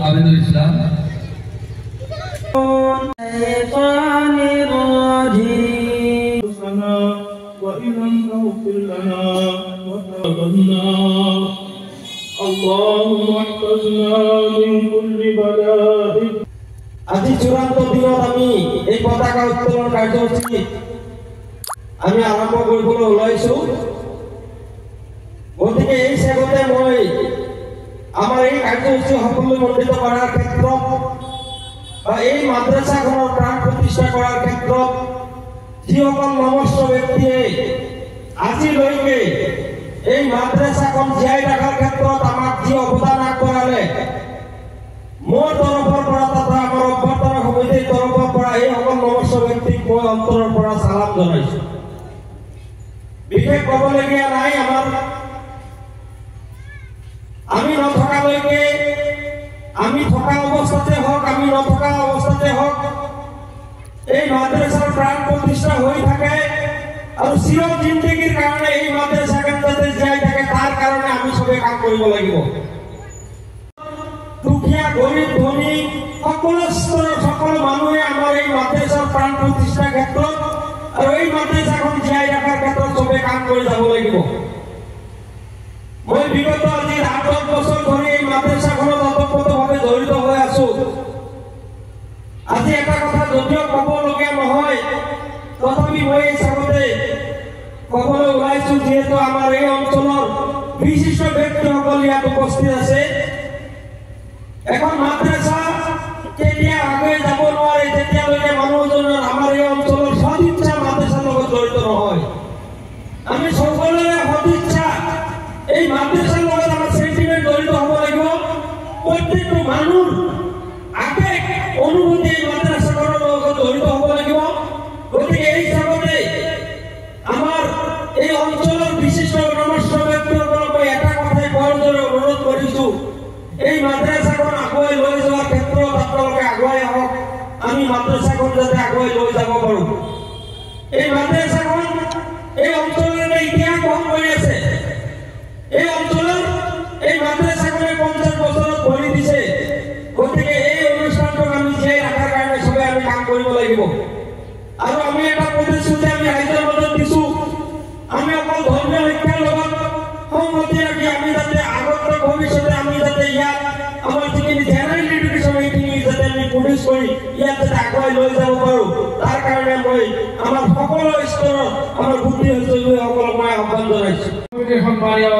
আবিদুল ইসলাম। আজি চূড়ান্ত দিনত আমি এই পতাকা উত্তোলন কাৰ্যসূচী আমি আৰম্ভ কৰিবলৈ ওলাইছো। গতিকে এই চেগতে মই আমাৰ এই কাৰ্যসূচী সফলমণ্ডিত কৰাৰ ক্ষেত্ৰত বা এই মাদ্ৰাসাখনৰ প্ৰাণ প্ৰতিষ্ঠা কৰাৰ ক্ষেত্ৰত যিসকল নমস্য ব্যক্তিয়ে আজিলৈকে এই মাদ্ৰাসাখন জীয়াই ৰখাৰ ক্ষেত্ৰত আমাক যি অৱদান আগবঢ়ালে, মোৰ তৰফৰ পৰা তথা আমাৰ অভ্যৰ্থনা সমিতিৰ তৰফৰ পৰা এই সকল নমস্য ব্যক্তিক মই অন্তৰৰ পৰা সালাম জনাইছো। বিশেষ ক'বলগীয়া নাই। আমি নথকালৈকে, আমি থকা অৱস্থাতে হওক, আমি নথকা অৱস্থাতে হওক, এই মাদ্ৰাসাৰ প্ৰাণ প্ৰতিষ্ঠা হৈ থাকে আৰু চিৰ জিন্দগীৰ কাৰণে এই মাদ্ৰাসাখন যাতে জীয়াই থাকে তাৰ কাৰণে আমি সবে কাম কৰিব লাগিব। দুখীয়া, গৰীব, ধনী সকলো স্তৰৰ সকলো মানুহে আমাৰ এই মাদ্ৰাসাৰ প্ৰাণ প্ৰতিষ্ঠাৰ ক্ষেত্ৰত আৰু এই মাদ্ৰাসাখন জীয়াই ৰখাৰ ক্ষেত্ৰত সবে কাম কৰি যাব লাগিব। মই বিগত আজি 8 বছৰ ধৰি এই মাদ্ৰাসাখনত ওতপ্ৰোতভাৱে জড়িত হৈ আছো। আজি এটা কথা যদিও ক'বলগীয়া নহয়, তথাপি মই এই চাগতে ক'বলৈ ওলাইছো, যিহেতু আমাৰ এই অঞ্চলৰ বিশিষ্ট ব্যক্তিসকল ইয়াত উপস্থিত আছে। এখন মাদ্ৰাসা কেতিয়া আগুৱাই যাব নোৱাৰে তেতিয়ালৈকে মানুহজনৰ আমাৰ এই অঞ্চলৰ সদিচ্ছা মাদ্ৰাসাৰ লগত জড়িত নহয়। আমি সকলোৰে সদিচ্ছা এই মাদ্ৰাসাৰ লগত আমাৰ সেন্টিমেন্ট জড়িত হ'ব লাগিব। প্ৰত্যেকটো মানুহ আবেগ অনুভূতি এই মাদ্ৰাসাখনৰ লগত জড়িত হ'ব লাগিব। গতিকে এই হিচাপতে আমাৰ এই অঞ্চলৰ বিশিষ্ট নমস্য ব্যক্তিসকলক মই এটা কথাই বৰদৰে অনুৰোধ কৰিছো, এই মাদ্ৰাসাখন আগুৱাই লৈ যোৱাৰ ক্ষেত্ৰত আপোনালোকে আগুৱাই আহক। আমি মাদ্ৰাসাখন যাতে আগুৱাই লৈ যাব পাৰো। এই মাদ্ৰাসাখন এই অঞ্চলৰ ইতিহাস বহন কৰি আছে। এই অঞ্চলৰ এই মাদ্ৰাসাখনে 50 বছৰত ভৰি দিছে। গতিকে এই অনুষ্ঠানটোক আমি জীয়াই ৰখাৰ কাৰণে সবে আমি কাম কৰিব লাগিব। আৰু আমি এটা প্ৰতিশ্ৰুতি আমি ৰাইজৰ মাজত দিছো, আমি অকল ধৰ্মীয় শিক্ষাৰ লগত সংগতি ৰাখি আমি যাতে আগত ভৱিষ্যতে আমি যাতে ইয়াত আমাৰ যিখিনি জেনেৰেল এডুকেশ্যন এইখিনি যাতে আমি প্ৰডিউচ কৰি ইয়াত যাতে আগুৱাই লৈ যাব পাৰো, তাৰ কাৰণে মই আমাৰ সকলো স্তৰৰ আমাৰ বুদ্ধি সকলক মই আহ্বান জনাইছো। সন্মানীয়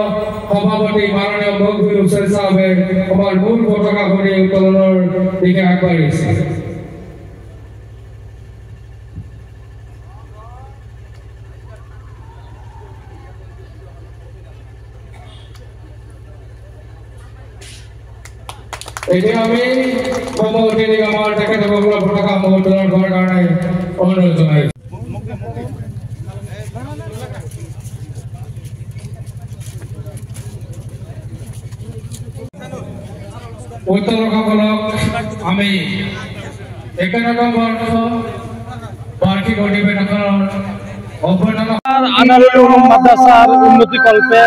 সভাপতি মাননীয় মকবুল হোসেন সাহেবে আমার মূল পতাকা করে উত্তোলনের দিকে আগবাড়িয়েছে। এতিয়া আমি সভাপতিক আমার তেখেতসকলৰ পতাকা উত্তোলন কৰাৰ কাৰণে অনুৰোধ জনাইছো। উত্তোলকসকলক আমি 51তম বাৰ্ষিক অধিবেশনৰ অভ্যৰ্থনা আনারুল উলুম মাদ্রাসার উন্নতি কল্পে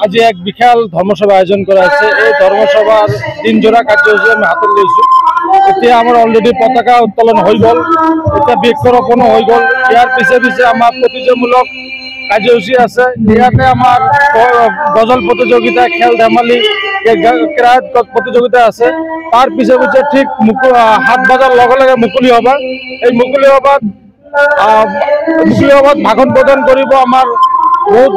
আজি এক বিশাল ধর্মসভা আয়োজন করা হয়েছে। এই ধর্মসভার 3 জোড়া কার্যসূচী আমি হাতত লৈছো। এতিয়া আমার অলরেডি পতাকা উত্তোলন হয়ে গেল, এটা বৃক্ষরোপণ হয়ে গেল। ইয়ার পিছে পিছে আমার প্রতিযোগিতামূলক কার্যসূচী আছে। ইয়াতে আমার গজল প্রতিযোগিতা, খেল ধেমালি, ক্রায়ত প্রতিযোগিতা আছে। তার পিছে পিছে ঠিক 7 বাজার লগে লগে মুকলি সভা। এই মুকলি সভাত ভাষণ প্রদান কৰিব আমাৰ বহুত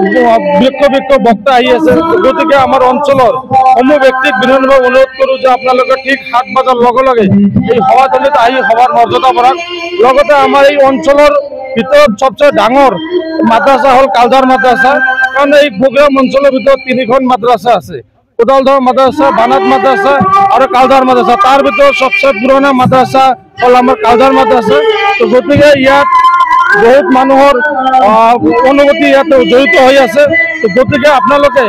বিক্ষ বক্তা আহি আছে। গতিকে আমাৰ অঞ্চলৰ সমূহ ব্যক্তিক বিনম্ৰভাৱে অনুৰোধ কৰোঁ যে আপোনালোকে ঠিক 7 বজাৰ লগে লগে এই সভাথলীত আহি সভাৰ মৰ্যাদা কৰক। লগতে আমাৰ এই অঞ্চলৰ ভিতৰত সবচেয়ে ডাঙৰ মাদ্ৰাসা হ'ল কালধাৰ মাদ্ৰাসা, কাৰণ এই প্ৰগ্ৰাম অঞ্চলৰ ভিতৰত 3খন মাদ্ৰাসা আছে, কোদালধাৰ মাদ্ৰাসা, বানাত মাদ্ৰাসা और কালধাৰ মাদ্ৰাসা। তাৰ ভিতৰে সবচেয়ে পুৰোনো মাদ্ৰাসা হল আমাৰ কালধাৰ মাদ্ৰাসা। তো গতিকে ইয়াত বহুত মানুহৰ অনুভূতি ইয়াত জড়িত হৈ আছে। তো গতিকে আপোনালোকে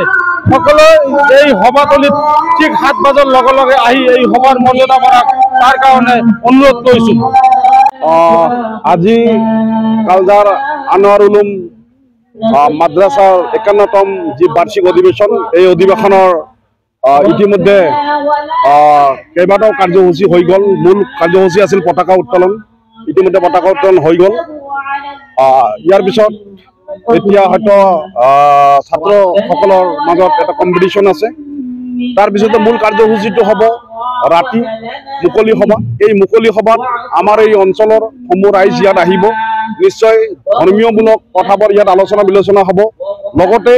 সকলে এই সভাথলীত ঠিক 7 বজাৰ লগে লগে আহি এই সভাৰ মৰ্যাদা কৰাক তাৰ কাৰণে অনুৰোধ কৰিছো। আজি কালধাৰ আনোয়াৰ উলুম মাদ্ৰাসাৰ 51তম যি বাৰ্ষিক অধিবেশন, এই অধিবেশনেৰ ইতিমধ্যে কেইবাটাও কাৰ্যসূচী হৈ গ'ল। মূল কাৰ্যসূচী আছিল পতাকা উত্তোলন, ইতিমধ্যে পতাকা উত্তোলন হৈ গ'ল। ইয়াৰ পিছত এতিয়া হয়তো ছাত্ৰসকলৰ মাজত এটা কম্পিটিশ্যন আছে। তাৰপিছতে মূল কাৰ্যসূচীটো হ'ব ৰাতি মুকলি সভা। এই মুকলি সভাত আমাৰ এই অঞ্চলৰ সমূহ ৰাইজ ইয়াত আহিব। নিশ্চয় ধৰ্মীয়মূলক কথাবোৰ ইয়াত আলোচনা বিলোচনা হ'ব। লগতে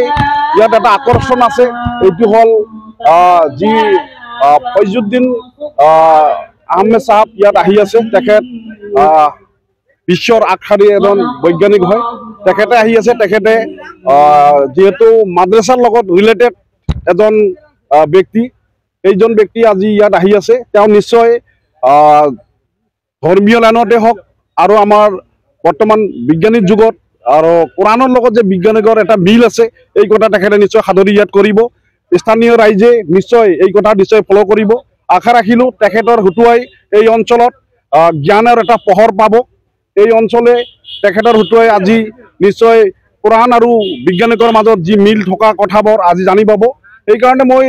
ইয়াত এটা আকৰ্ষণ আছে, এইটো হ'ল যি ফৈজুদ্দিন আহমেদ চাহাব ইয়াত আহি আছে। তেখেত বিশ্বৰ আগশাৰীৰ এজন বৈজ্ঞানিক হয়, তেখেতে আহি আছে। তেখেতে যিহেতু মাদ্ৰাছাৰ লগত ৰিলেটেড এজন ব্যক্তি, এইজন ব্যক্তি আজি ইয়াত আহি আছে। তেওঁ নিশ্চয় ধৰ্মীয় লাইনতে হওক আৰু আমাৰ বৰ্তমান বিজ্ঞানিক যুগত আৰু কোৰাণৰ লগত যে বিজ্ঞানিকৰ এটা মিল আছে, এই কথা তেখেতে নিশ্চয় সাদৰি ইয়াত কৰিব। স্থানীয় ৰাইজে নিশ্চয় এই কথা নিশ্চয় ফ'ল' কৰিব। আশা ৰাখিলোঁ তেখেতৰ হতুৱাই এই অঞ্চলত জ্ঞানৰ এটা পোহৰ পাব। এই অঞ্চলে তেখেতৰ হতুৱাই আজি নিশ্চয় কোৰাণ আৰু বিজ্ঞানিকৰ মাজত যি মিল থকা কথাবোৰ আজি জানি পাব। সেইকাৰণে মই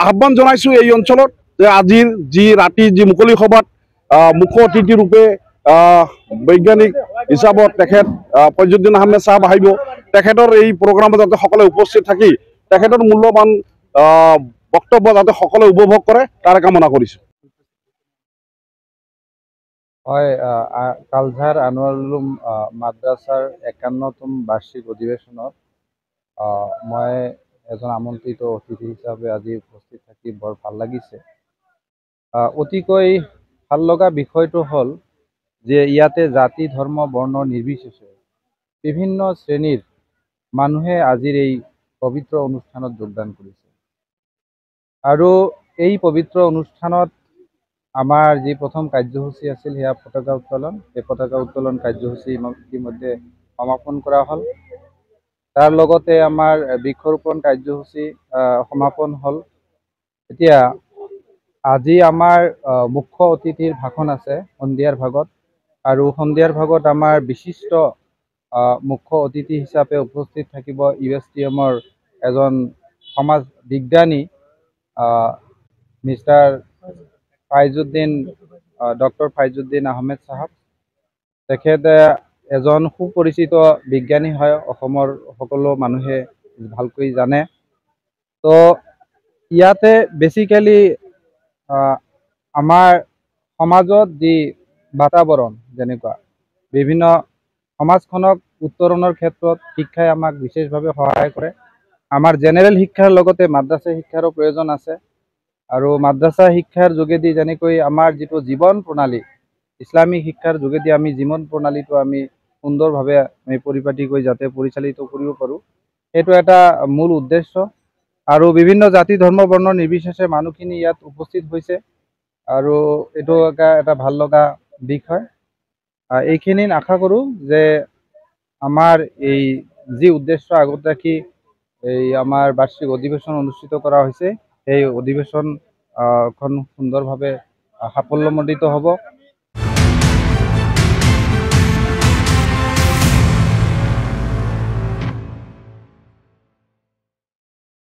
আহ্বান জনাইছোঁ এই অঞ্চলত যে আজিৰ যি ৰাতি যি মুকলি সভাত মুখ্য অতিথি ৰূপে বৈজ্ঞানিক হিচাপত তেখেত ফৈজুদ্দিন আহমেদ চাহাব আহিব। তেখেতৰ এই প্ৰগ্ৰামত যাতে সকলোৱে উপস্থিত থাকি তেখেতৰ মূল্যৱান বক্তব্য যাতে সকলোৱে উপভোগ কৰে তাৰে কামনা কৰিছোঁ। হয়, কালঝাৰ আনোৱাৰুল উলুম মাদ্ৰাছাৰ 51তম বাৰ্ষিক অধিৱেশনত মই এজন আমন্ত্ৰিত অতিথি হিচাপে আজি উপস্থিত থাকি বৰ ভাল লাগিছে। অতিকৈ ভাল লগা বিষয়টো হ'ল যে ইয়াতে জাতি ধৰ্ম বৰ্ণ নিৰ্বিশেষে বিভিন্ন শ্ৰেণীৰ মানুহে আজিৰ এই পবিত্ৰ অনুষ্ঠানত যোগদান কৰিছে। আৰু এই পবিত্ৰ অনুষ্ঠানত আমাৰ যি প্ৰথম কাৰ্যসূচী আছিল সেয়া পতাকা উত্তোলন। এই পতাকা উত্তোলন কাৰ্যসূচী ইতিমধ্যে সমাপন কৰা হ'ল। তাৰ লগতে আমাৰ বৃক্ষৰোপণ কাৰ্যসূচী সমাপন হ'ল। এতিয়া আজি আমাৰ মুখ্য অতিথিৰ ভাষণ আছে সন্ধিয়াৰ ভাগত, আৰু সন্ধিয়াৰ ভাগত আমাৰ বিশিষ্ট মুখ্য অতিথি হিচাপে উপস্থিত থাকিব USTMৰ এজন সমাজ বিজ্ঞানী মিষ্টাৰ ডক্টৰ ফাইজুদ্দিন আহমেদ চাহাব। তেখেতে এজন সুপৰিচিত বিজ্ঞানী হয়, অসমৰ সকলো মানুহে ভালকৈ জানে। তো ইয়াতে বেচিকেলি আমাৰ সমাজত যি বাতাবৰণ যেনেকুৱা বিভিন্ন সমাজখনক উত্তৰণৰ ক্ষেত্ৰত শিক্ষাই আমাক বিশেষভাৱে সহায় কৰে। আমাৰ জেনেৰেল শিক্ষাৰ লগতে মাদ্ৰাছা শিক্ষাৰো প্ৰয়োজন আছে। আৰু মাদ্ৰাছা শিক্ষাৰ যোগেদি যেনেকৈ আমাৰ যিটো জীৱন প্ৰণালী, ইছলামিক শিক্ষাৰ যোগেদি আমি জীৱন প্ৰণালীটো আমি সুন্দৰভাৱে আমি পৰিপাটিকৈ যাতে পৰিচালিত কৰিব পাৰোঁ, সেইটো এটা মূল উদ্দেশ্য। আৰু বিভিন্ন জাতি ধৰ্ম বৰ্ণ নিৰ্বিশেষে মানুহখিনি ইয়াত উপস্থিত হৈছে, আৰু এইটো এটা ভাল লগা দিশ হয়। এইখিনি আশা কৰোঁ যে আমাৰ এই যি উদ্দেশ্য আগত ৰাখি এই আমাৰ বাৰ্ষিক অধিৱেশন অনুষ্ঠিত কৰা হৈছে, সেই অধিৱেশনখন সুন্দৰভাৱে সাফল্যমণ্ডিত হ'ব।